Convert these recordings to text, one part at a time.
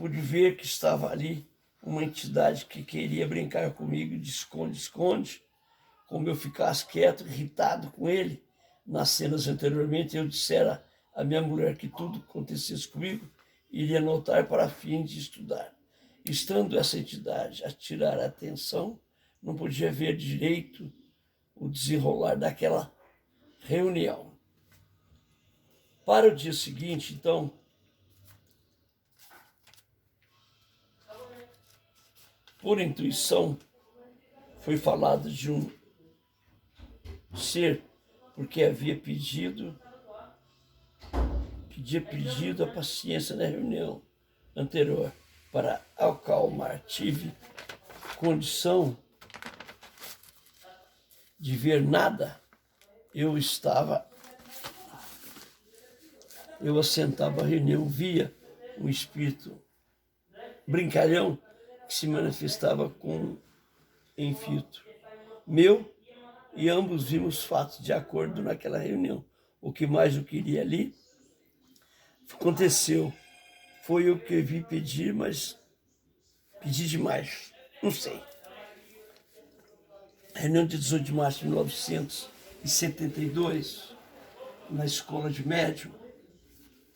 pude ver que estava ali uma entidade que queria brincar comigo de esconde-esconde. Como eu ficasse quieto, irritado com ele, nas cenas anteriormente eu dissera à minha mulher que tudo que acontecesse comigo iria anotar para fim de estudar. Estando essa entidade a tirar a atenção, não podia ver direito o desenrolar daquela reunião. Para o dia seguinte, então, por intuição, foi falado de um ser, porque havia pedido a paciência na reunião anterior para acalmar. Tive condição de ver nada. Eu assentava a reunião, via um espírito brincalhão que se manifestava com infiltro meu, e ambos vimos fatos de acordo naquela reunião. O que mais eu queria ali aconteceu. Foi o que eu vi pedir, mas pedi demais. Não sei. Reunião de 18 de março de 1972, na escola de médium,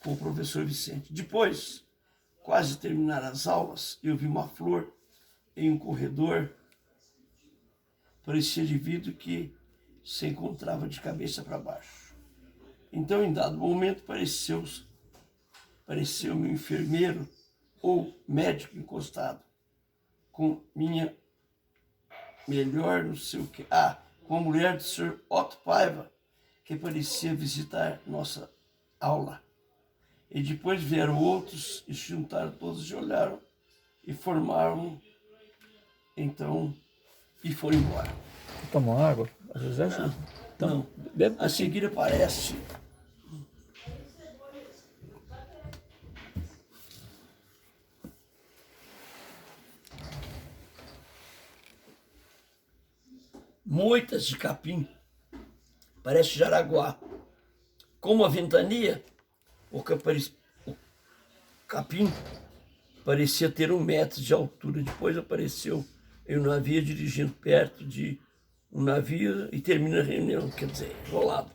com o professor Vicente. Depois, quase terminar as aulas, eu vi uma flor em um corredor, parecia de vidro que se encontrava de cabeça para baixo. Então, em dado momento, pareceu-me um enfermeiro ou médico encostado, com minha melhor não sei o que. Com a mulher do Sr. Otto Paiva, que parecia visitar nossa aula. E depois vieram outros e se juntaram todos e olharam e formaram, então, e foram embora. Tomou água? Às vezes ajuda. Não. A seguir aparece moitas de capim, parece Jaraguá. Como a ventania, o capim parecia ter 1 metro de altura. Depois apareceu em um navio dirigindo perto de um navio e termina a reunião, quer dizer, enrolado.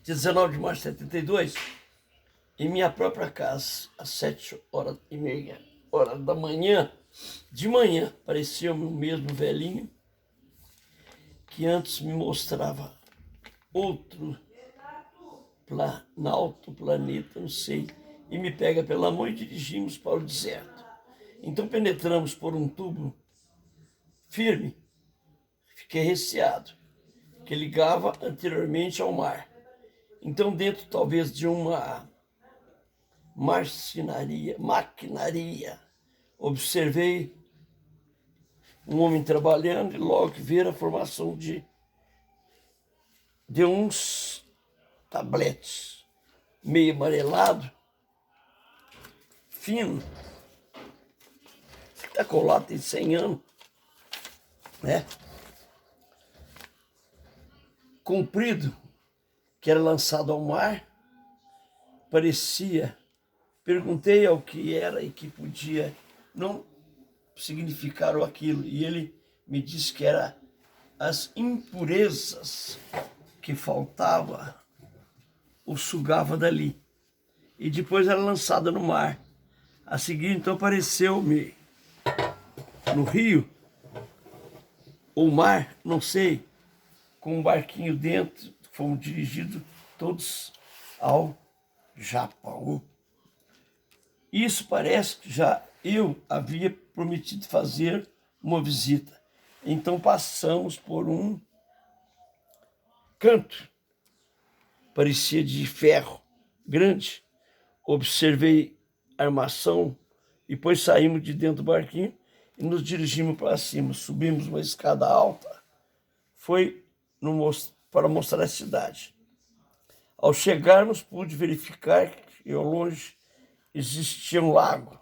Dia 19 de março de 72, em minha própria casa, às 7h30 da manhã, de manhã, apareceu-me o mesmo velhinho que antes me mostrava outro planeta, não sei, e me pega pela mão e dirigimos para o deserto. Então penetramos por um tubo firme, fiquei receado, que ligava anteriormente ao mar. Então, dentro talvez de uma maquinaria, observei um homem trabalhando e logo que ver a formação de uns tabletes meio amarelado, fino. Isso está colado tem 100 anos, né? Comprido, que era lançado ao mar, parecia. Perguntei ao que era e que podia não significar aquilo, e ele me disse que era as impurezas que faltava ou sugava dali, e depois era lançada no mar. A seguir, então, apareceu-me no rio, ou mar, não sei, com um barquinho dentro. Fomos dirigidos todos ao Japão. Isso parece que já eu havia prometido fazer uma visita. Então passamos por um canto, parecia de ferro, grande. Observei a armação, e depois saímos de dentro do barquinho e nos dirigimos para cima. Subimos uma escada alta, foi para mostrar a cidade. Ao chegarmos, pude verificar que ao longe existia um lago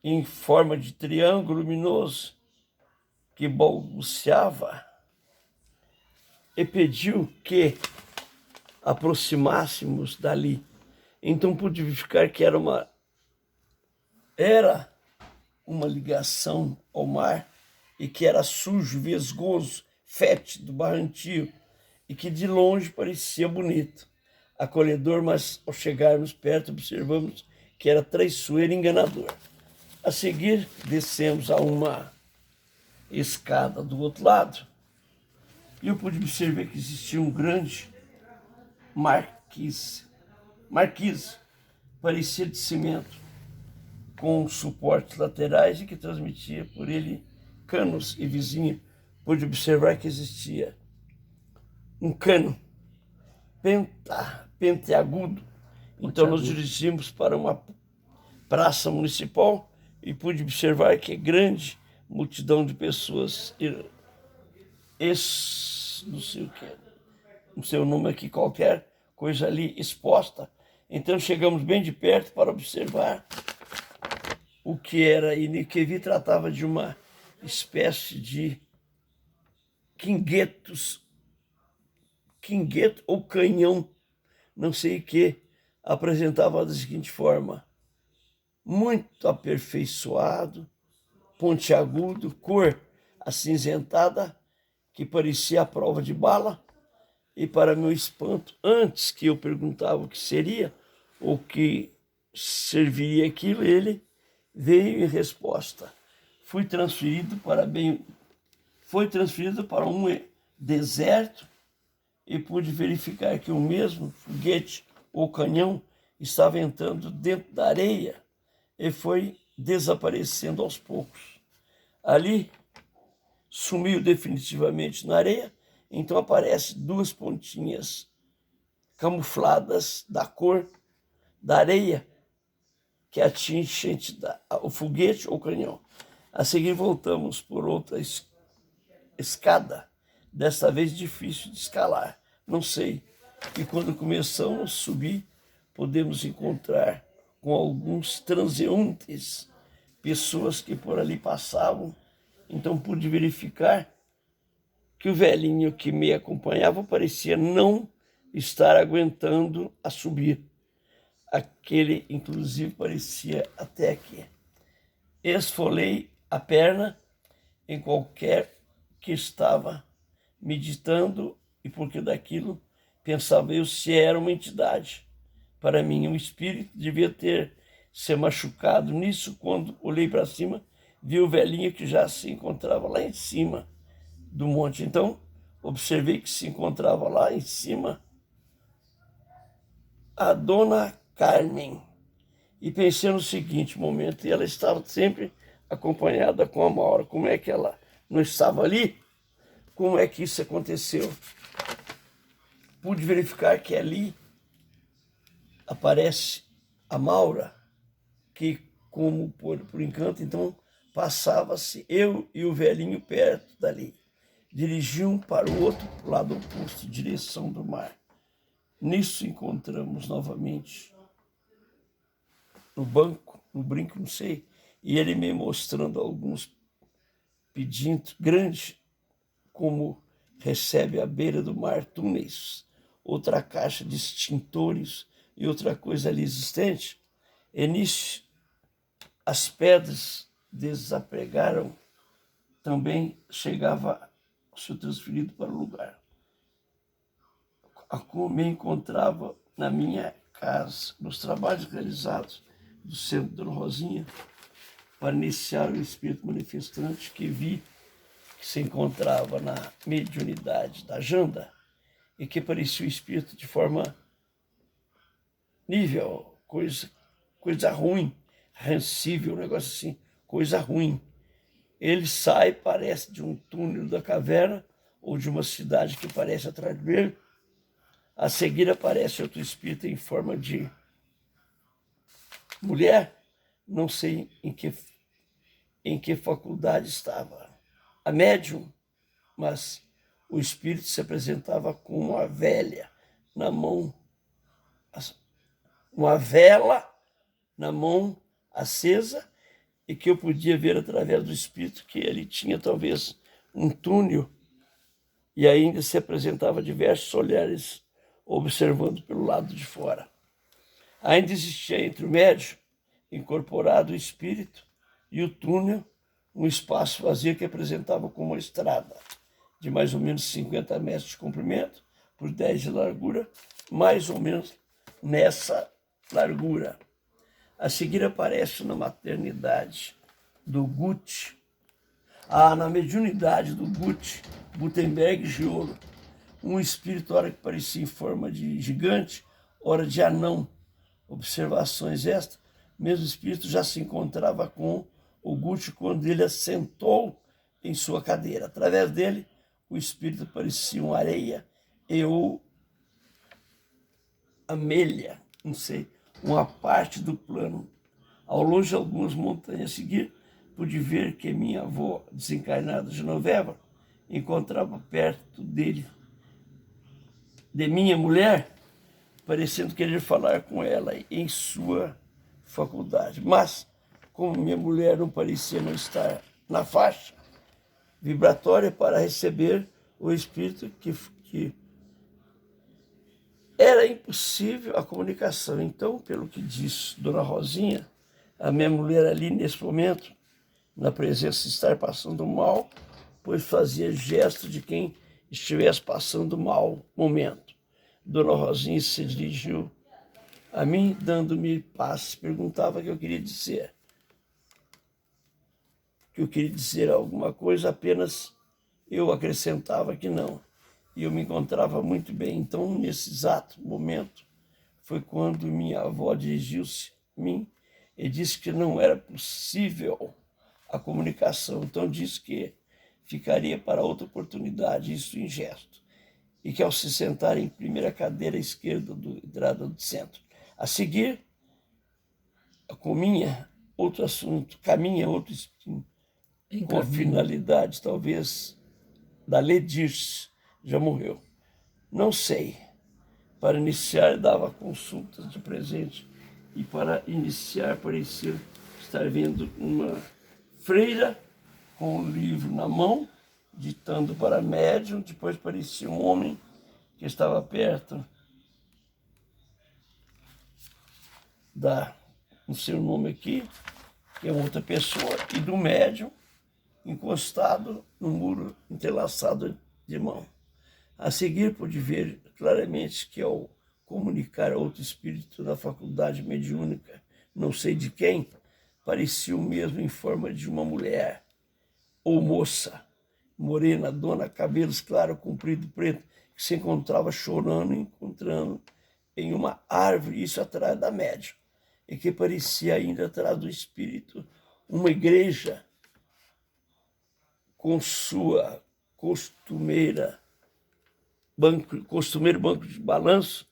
em forma de triângulo luminoso que balbuciava e pediu que aproximássemos dali. Então pude verificar que era uma ligação ao mar e que era sujo, vesgoso, fétido, barrantio e que de longe parecia bonito, acolhedor, mas ao chegarmos perto observamos que era traiçoeiro e enganador. A seguir, descemos a uma escada do outro lado e eu pude observar que existia um grande marquise, parecia de cimento, com suportes laterais e que transmitia por ele canos e vizinho. Pude observar que existia um cano penteagudo. Então nos dirigimos para uma praça municipal e pude observar que grande multidão de pessoas, não sei o que, não sei o nome aqui, qualquer coisa ali exposta. Então chegamos bem de perto para observar o que era, e que vi tratava de uma espécie de quingueto ou canhão, não sei o que, apresentava da seguinte forma: muito aperfeiçoado, pontiagudo, cor acinzentada, que parecia a prova de bala, e para meu espanto, antes que eu perguntava o que seria, ou que serviria aquilo, ele veio em resposta. Foi transferido para um deserto e pude verificar que o mesmo foguete ou canhão estava entrando dentro da areia e foi desaparecendo aos poucos. Ali sumiu definitivamente na areia, então aparecem duas pontinhas camufladas da cor da areia que atinge o foguete ou canhão. A seguir voltamos por outra escada, desta vez difícil de escalar. Não sei, e quando começamos a subir, podemos encontrar com alguns transeuntes, pessoas que por ali passavam. Então pude verificar que o velhinho que me acompanhava parecia não estar aguentando a subir. Aquele, inclusive, parecia até aqui. Esfolei a perna em qualquer que estava meditando, e porque daquilo pensava eu se era uma entidade. Para mim, um espírito devia ter se machucado nisso. Quando olhei para cima, vi o velhinho que já se encontrava lá em cima do monte. Então, observei que se encontrava lá em cima a dona Carmen. E pensei no seguinte momento, e ela estava sempre acompanhada com a Maura. Como é que ela não estava ali? Como é que isso aconteceu? Pude verificar que ali aparece a Maura, que como por encanto, então passava-se eu e o velhinho perto dali. Dirigiam para o outro lado oposto, direção do mar. Nisso encontramos novamente no banco, no brinco, não sei, e ele me mostrando alguns pedidos grandes, como recebe à beira do mar túneis, outra caixa de extintores e outra coisa ali existente. E nisso as pedras desapegaram, também chegava a ser transferido para o lugar. Me encontrava na minha casa, nos trabalhos realizados do Centro Dona Rosinha, para iniciar o espírito manifestante que vi que se encontrava na mediunidade da Janda e que parecia o espírito de forma nível, coisa ruim, rancível, um negócio assim, coisa ruim. Ele sai, parece de um túnel da caverna ou de uma cidade que parece atrás dele. A seguir aparece outro espírito em forma de mulher, não sei em que faculdade estava a médium, mas o espírito se apresentava com uma velha na mão, uma vela na mão acesa, e que eu podia ver através do espírito que ele tinha talvez um túnel, e ainda se apresentava diversos olhares observando pelo lado de fora. Ainda existia entre o médium incorporado o espírito e o túnel, um espaço vazio que apresentava como uma estrada de mais ou menos 50 metros de comprimento por 10 de largura, mais ou menos nessa largura. A seguir aparece na maternidade do Guth, na mediunidade do Gutenberg Giolo, um espírito, ora que parecia em forma de gigante, ora de anão. Observações estas, mesmo espírito já se encontrava com o Guth quando ele assentou em sua cadeira. Através dele, o espírito parecia uma areia e ou amelha, não sei, uma parte do plano. Ao longe, algumas montanhas a seguir, pude ver que minha avó, desencarnada Genoveva, encontrava perto dele, de minha mulher, parecendo querer falar com ela em sua faculdade. Mas, como minha mulher não parecia não estar na faixa vibratória para receber o espírito, que era impossível a comunicação. Então, pelo que diz Dona Rosinha, a minha mulher ali nesse momento, na presença de estar passando mal, pois fazia gesto de quem estivesse passando mal momento. Dona Rosinha se dirigiu a mim, dando-me paz, perguntava o que eu queria dizer. Que eu queria dizer alguma coisa, apenas eu acrescentava que não. E eu me encontrava muito bem. Então, nesse exato momento, foi quando minha avó dirigiu-se a mim e disse que não era possível a comunicação. Então, disse que ficaria para outra oportunidade, isso em gesto. E que ao se sentar em primeira cadeira à esquerda do entrada do centro. A seguir, caminha outro assunto, com a finalidade, talvez, da Ledirce, já morreu. Não sei. Para iniciar, dava consultas de presente e para iniciar parecia estar vendo uma freira com um livro na mão, ditando para médium. Depois parecia um homem que estava perto não sei o nome aqui, que é outra pessoa, e do médium encostado no muro entrelaçado de mão. A seguir, pude ver claramente que, ao comunicar a outro espírito da faculdade mediúnica, não sei de quem, parecia o mesmo em forma de uma mulher ou moça, morena, dona, cabelos claros, comprido, preto, que se encontrava chorando, encontrando em uma árvore, isso atrás da médium, e que parecia ainda atrás do espírito uma igreja com sua costumeiro banco de balanço,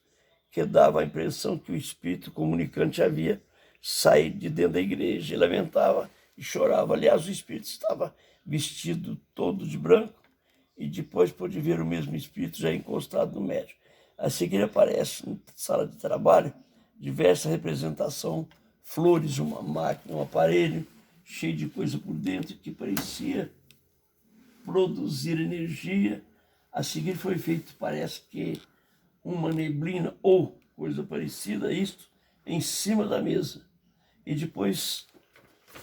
que dava a impressão que o espírito comunicante havia saído de dentro da igreja. Ele lamentava e chorava. Aliás, o espírito estava vestido todo de branco, e depois pôde ver o mesmo espírito já encostado no médium. A seguir aparece, na sala de trabalho, diversa representação, flores, uma máquina, um aparelho cheio de coisa por dentro que parecia produzir energia. A seguir foi feito, parece que, uma neblina ou coisa parecida a isto em cima da mesa. E depois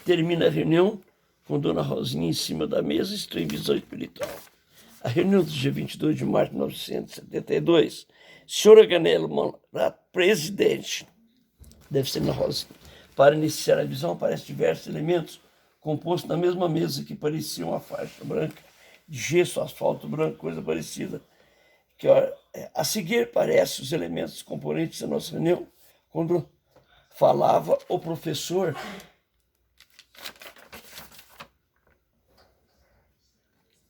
termina a reunião com Dona Rosinha em cima da mesa, isto em visão espiritual. A reunião do dia 22 de março de 1972, senhora Ganello Morato, presidente, deve ser na Rosinha. Para iniciar a visão, aparecem diversos elementos compostos na mesma mesa que pareciam uma faixa branca, de gesso, asfalto branco, coisa parecida. Que, a seguir, aparecem os elementos componentes da nossa reunião, quando falava o professor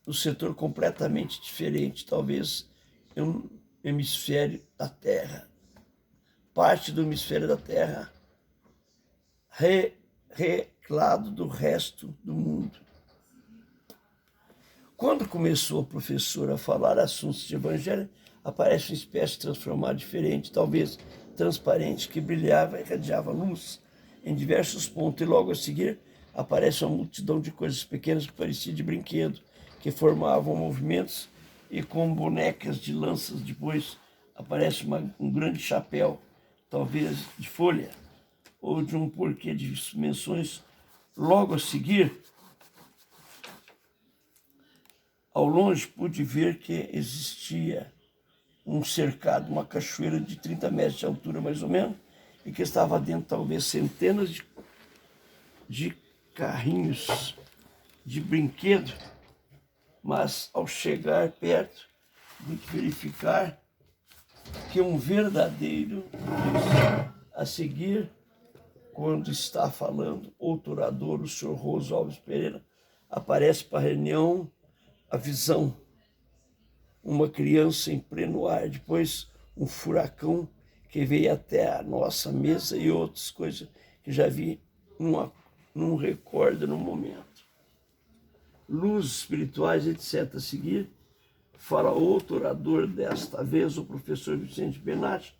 do setor completamente diferente, talvez em um hemisfério da Terra, parte do hemisfério da Terra reclado do resto do mundo. Quando começou o professor a falar assuntos de evangelho, aparece uma espécie transformada diferente, talvez transparente, que brilhava e irradiava luz em diversos pontos. E logo a seguir aparece uma multidão de coisas pequenas que pareciam de brinquedo, que formavam movimentos e com bonecas de lanças. Depois aparece um grande chapéu, talvez de folha, ou de um porquê de dimensões, Logo a seguir, ao longe pude ver que existia um cercado, uma cachoeira de 30 metros de altura mais ou menos, e que estava dentro talvez centenas de carrinhos de brinquedo, mas ao chegar perto, pude verificar que um verdadeiro a seguir, quando está falando outro orador, o senhor Roso Alves Pereira, aparece para a reunião a visão, uma criança em pleno ar, depois um furacão que veio até a nossa mesa e outras coisas que já vi num recordo no momento. Luzes espirituais, etc. A seguir, fala outro orador, desta vez o professor Vicente Benatti.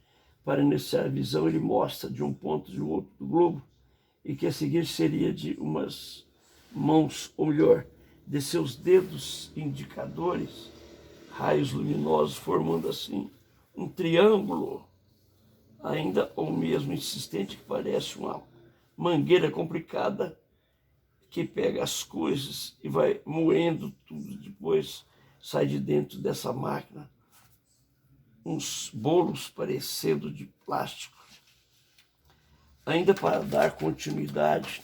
Para iniciar a visão, ele mostra de um ponto de outro do globo, e que a seguir seria de umas mãos, ou melhor, de seus dedos indicadores, raios luminosos, formando assim um triângulo, ainda ou mesmo insistente, que parece uma mangueira complicada, que pega as coisas e vai moendo tudo, depois sai de dentro dessa máquina uns bolos parecendo de plástico. Ainda para dar continuidade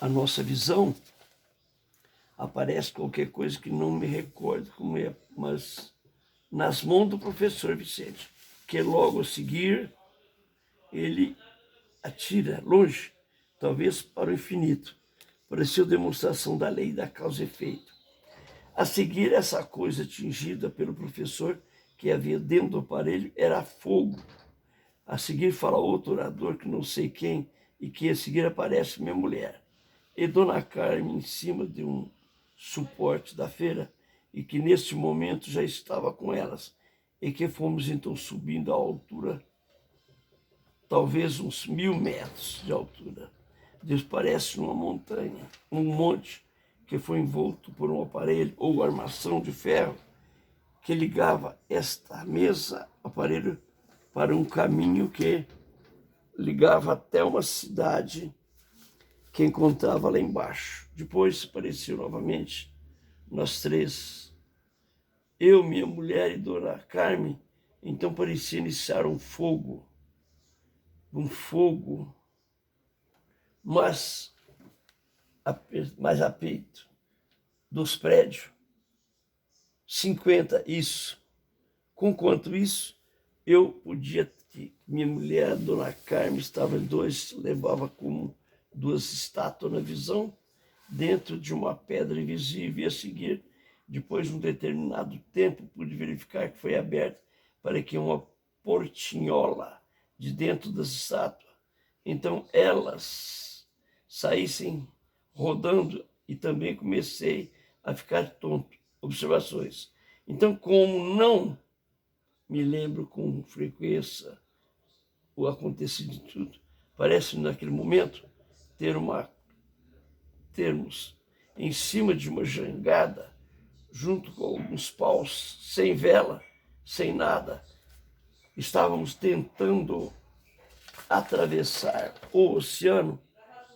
à nossa visão, aparece qualquer coisa que não me recordo como é, mas nas mãos do professor Vicente, que logo a seguir ele atira longe, talvez para o infinito. Pareceu demonstração da lei da causa e efeito. A seguir, essa coisa atingida pelo professor que havia dentro do aparelho era fogo. A seguir fala outro orador, que não sei quem, e que a seguir aparece minha mulher. E Dona Carmen em cima de um suporte da feira, e que neste momento já estava com elas, e que fomos então subindo a altura, talvez uns 1000 metros de altura. Deus parece uma montanha, um monte, que foi envolto por um aparelho ou armação de ferro que ligava esta mesa, aparelho, para um caminho que ligava até uma cidade que encontrava lá embaixo. Depois apareceu novamente nós três, eu, minha mulher e Dona Carmen. Então parecia iniciar um fogo, mas mais a peito dos prédios, 50, isso. Conquanto isso, eu podia, minha mulher, a Dona Carmen, estavam dois, levava como 2 estátuas na visão, dentro de uma pedra invisível, e a seguir, depois de um determinado tempo, pude verificar que foi aberta para que uma portinhola de dentro das estátuas, então elas saíssem rodando, e também comecei a ficar tonto. Observações. Então, como não me lembro com frequência o acontecido de tudo, parece naquele momento termos em cima de uma jangada, junto com alguns paus, sem vela, sem nada, estávamos tentando atravessar o oceano,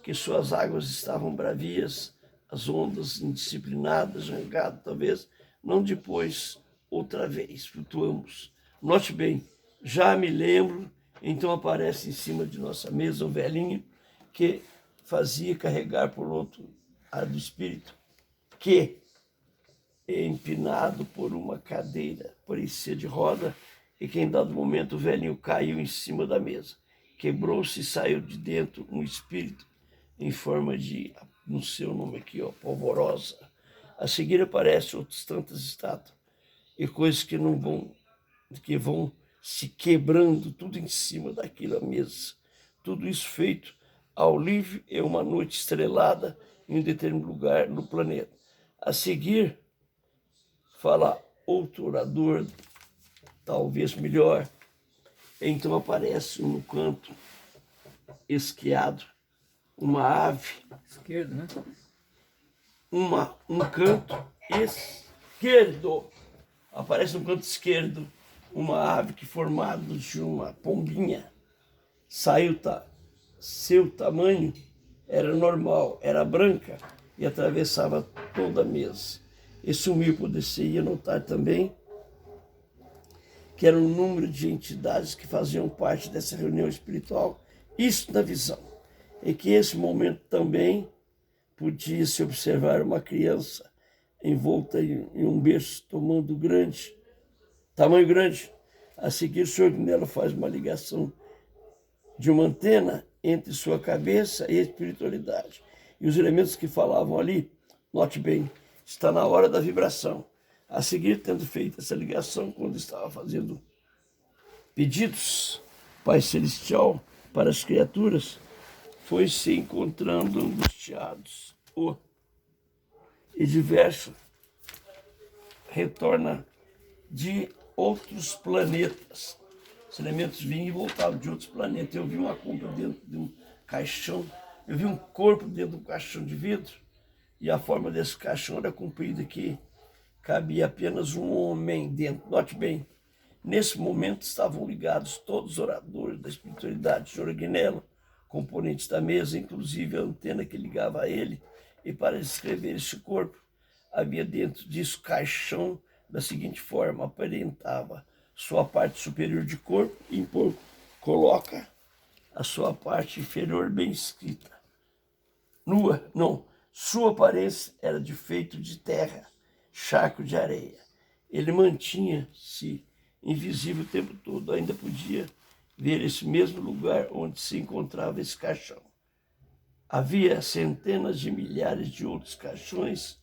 que suas águas estavam bravias, as ondas indisciplinadas, jangado, talvez, não depois, outra vez, flutuamos. Note bem, já me lembro, então aparece em cima de nossa mesa um velhinho que fazia carregar por outro lado do espírito, que, empinado por uma cadeira, parecia de roda, e que em dado momento o velhinho caiu em cima da mesa. Quebrou-se e saiu de dentro um espírito em forma de, não sei o nome aqui, ó, polvorosa. A seguir aparecem outras tantas estátuas e coisas que vão se quebrando, tudo em cima daquela mesa. Tudo isso feito ao livre em uma noite estrelada em um determinado lugar no planeta. A seguir, fala outro orador, talvez melhor. Então aparece no canto esquiado uma ave. Esquerdo, né? Um canto esquerdo. Aparece no canto esquerdo uma ave que formada de uma pombinha. Saiu, tá? seu tamanho era normal, era branca e atravessava toda a mesa. E sumiu, poder-se notar também que era um número de entidades que faziam parte dessa reunião espiritual, isso na visão. E que esse momento também podia-se observar uma criança envolta em um berço, tamanho grande. A seguir, o senhor Nelo faz uma ligação de uma antena entre sua cabeça e a espiritualidade. E os elementos que falavam ali, note bem, está na hora da vibração. A seguir, tendo feito essa ligação, quando estava fazendo pedidos, Pai Celestial, para as criaturas, foi se encontrando angustiados. E diverso retorna de outros planetas. Os elementos vinham e voltavam de outros planetas. Eu vi uma compra dentro de um caixão, eu vi um corpo dentro de um caixão de vidro, e a forma desse caixão era comprida, que cabia apenas um homem dentro. Note bem, nesse momento estavam ligados todos os oradores da espiritualidade, Senhor Agnello, componentes da mesa, inclusive a antena que ligava a ele, e para descrever esse corpo, havia dentro disso caixão da seguinte forma: aparentava sua parte superior de corpo e coloca a sua parte inferior bem escrita. Nua, não, sua aparência era de feito de terra, charco de areia. Ele mantinha-se invisível o tempo todo, ainda podia ver esse mesmo lugar onde se encontrava esse caixão. Havia centenas de milhares de outros caixões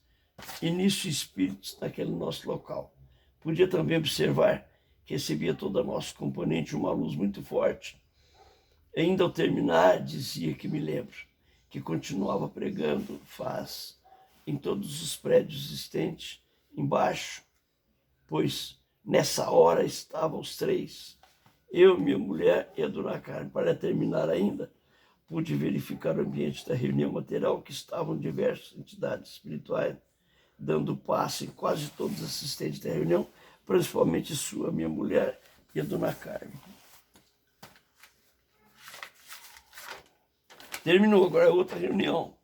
e nisso espíritos naquele nosso local. Podia também observar que recebia toda a nossa componente uma luz muito forte. Ainda ao terminar, dizia que me lembro, que continuava pregando faz em todos os prédios existentes embaixo, pois nessa hora estavam os três, eu, minha mulher e a dona Carmen. Para terminar ainda, pude verificar o ambiente da reunião material, que estavam diversas entidades espirituais dando passe em quase todos os assistentes da reunião, principalmente sua, minha mulher e a dona Carmen. Terminou agora outra reunião,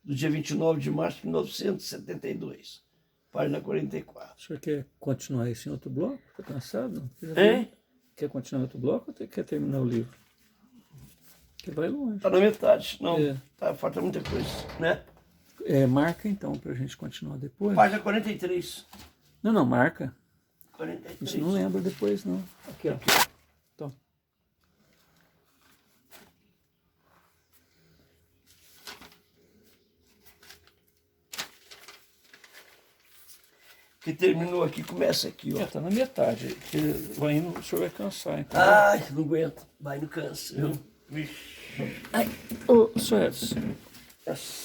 do dia 29 de março de 1972, página 44. O senhor quer continuar isso em outro bloco? Está cansado? Hein? Quer continuar em outro bloco ou quer terminar o livro? Que vai longe. Está na metade, não, É. falta muita coisa, né? Marca então, para a gente continuar depois. Página 43. Não, marca. 43. Você não lembra depois, não. Aqui, ó. Então. Que terminou aqui, começa aqui, ó. Tá na metade. Que vai indo, o senhor vai cansar, então. Ai, não aguento. Vai no câncer, viu? Vixe. Ai, ô, senhor Edson,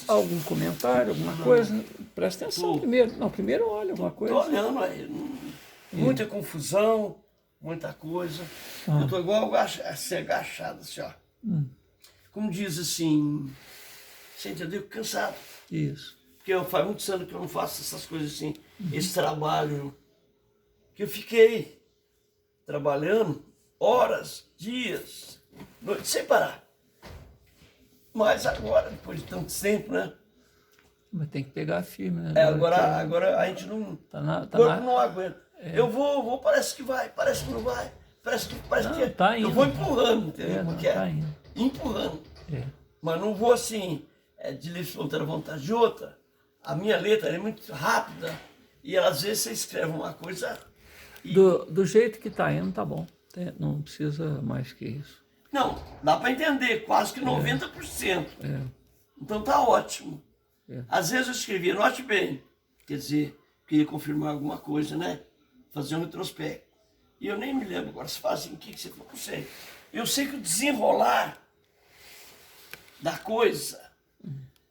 algum comentário, alguma coisa? Presta atenção primeiro. Não, primeiro olha alguma coisa. Tô olhando aí. Muita confusão, muita coisa. Eu tô igual assim, agachado, assim, ó. Como diz assim, você entendeu? Cansado. Isso. Porque faz muitos anos que eu não faço essas coisas assim, esse trabalho. Que eu fiquei trabalhando horas, dias, noites, sem parar. Mas agora, depois de tanto tempo, né? Mas tem que pegar firme, né? Agora a gente não. O corpo não aguenta. Eu vou, parece que vai, parece que não vai. Parece que tá indo. eu vou empurrando, entendeu? Porque tá indo. Empurrando. É. Mas não vou assim, de livre outra vontade de outra. A minha letra é muito rápida e às vezes você escreve uma coisa. E... Do jeito que tá indo, tá bom. Não precisa mais que isso. Não, dá para entender, quase que 90%. Então tá ótimo. Às vezes eu escrevia, note bem, quer dizer, queria confirmar alguma coisa, né? Fazer um retrospecto. E eu nem me lembro agora, se fazem o que você falou, não sei. Eu sei que o desenrolar da coisa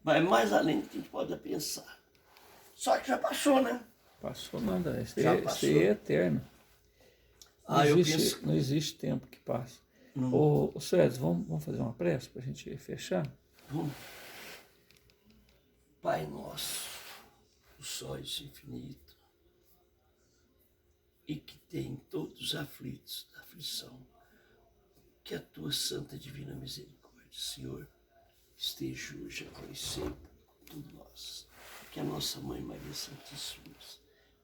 vai mais além do que a gente pode pensar. Só que já passou, né? Passou nada, isso Já é passou. eterno. Não existe tempo que passa. Ô Suez, vamos fazer uma prece para a gente fechar? Pai nosso, o sóis infinito, e que tem todos os aflitos da aflição, que a tua santa divina misericórdia do Senhor esteja hoje, agora e sempre com nós. Que a nossa Mãe Maria Santíssima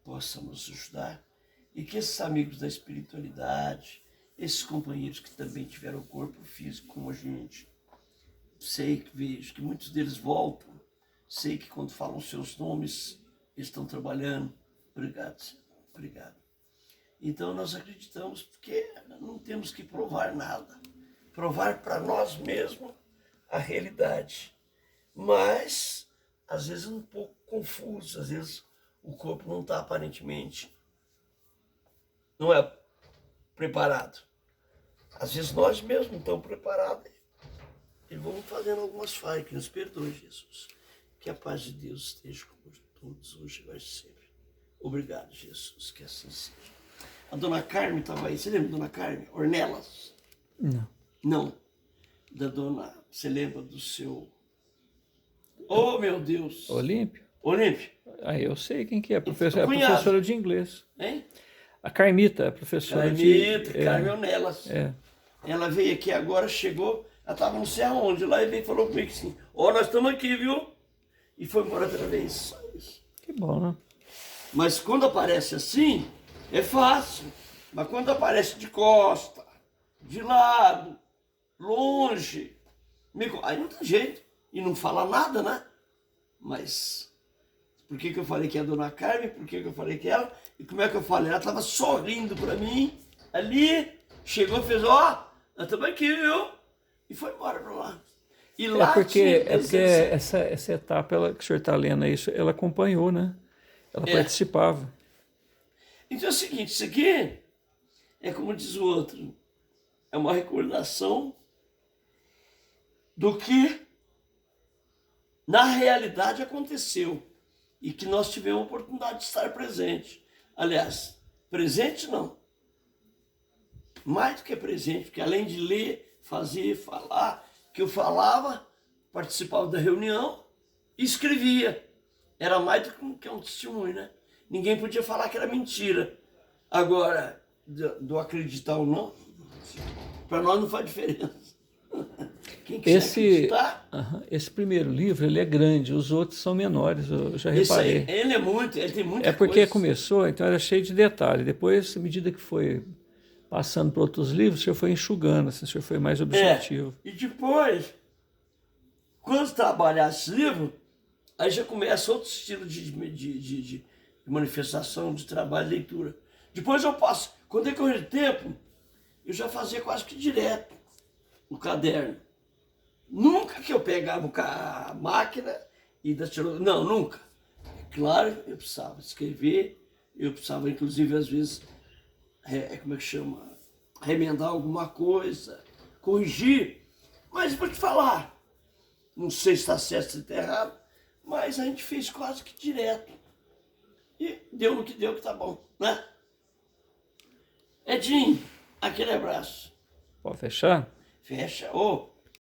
possa nos ajudar e que esses amigos da espiritualidade, esses companheiros que também tiveram corpo físico como a gente, sei que vejo que muitos deles voltam, sei que quando falam seus nomes, eles estão trabalhando. Obrigado, Senhor. Obrigado. Então nós acreditamos porque não temos que provar nada. Provar para nós mesmos a realidade. Mas, às vezes, um pouco confuso. Às vezes o corpo não está aparentemente, não é preparado. Às vezes nós mesmos não estamos preparados. E vamos fazendo algumas falhas. Que nos perdoe, Jesus. Que a paz de Deus esteja com todos hoje e vai sempre. Obrigado, Jesus. Que assim seja. A dona Carmen estava aí. Você lembra da dona Carmen? Ornelas? Não. Não. Da dona... Você lembra do seu... Oh, meu Deus! Olímpio? Olímpio. Aí eu sei quem que é. É cunhado. professora de inglês. Hein? A Carmita, é professora Carmita, de... Carmen Ornelas. É. Ela veio aqui agora, chegou, ela estava não sei aonde, lá e veio e falou comigo assim, ó, nós estamos aqui, viu? E foi embora outra vez, só isso. Que bom, né? Mas quando aparece assim, é fácil. Mas quando aparece de costa, de lado, longe, aí não tem jeito. E não fala nada, né? Mas por que eu falei que é a dona Carmen? Por que eu falei que ela? E como é que eu falei? Ela estava sorrindo para mim, ali, chegou e fez, ó, nós estamos aqui, viu? E foi embora para lá. E lá porque essa etapa que o senhor está lendo aí, ela acompanhou, né? Ela participava. Então é o seguinte, isso aqui é como diz o outro, é uma recordação do que na realidade aconteceu e que nós tivemos a oportunidade de estar presente. Aliás, presente não, mais do que presente, porque além de ler, fazer, falar, que eu falava, participava da reunião e escrevia. Era mais do que um testemunho, né? Ninguém podia falar que era mentira. Agora, do acreditar ou não, para nós não faz diferença. Quem quiser acreditar... Esse primeiro livro, ele é grande, os outros são menores, eu já reparei. Esse aí, ele tem muita coisa. É porque começou, então era cheio de detalhes. Depois, à medida que foi passando para outros livros, o senhor foi enxugando, assim, o senhor foi mais objetivo. E depois, quando trabalhar esse livro, aí já começa outro estilo de manifestação, de trabalho, de leitura. Depois eu passo, quando decorrer do tempo, eu já fazia quase que direto no caderno. Nunca que eu pegava a máquina e não, nunca. É claro, eu precisava escrever, eu precisava, inclusive, às vezes, como é que chama? Remendar alguma coisa, corrigir. Mas vou te falar, não sei se está certo, se está errado, mas a gente fez quase que direto. E deu no que deu, que tá bom, né? Edinho, aquele abraço. Pode fechar? Fecha. Ô,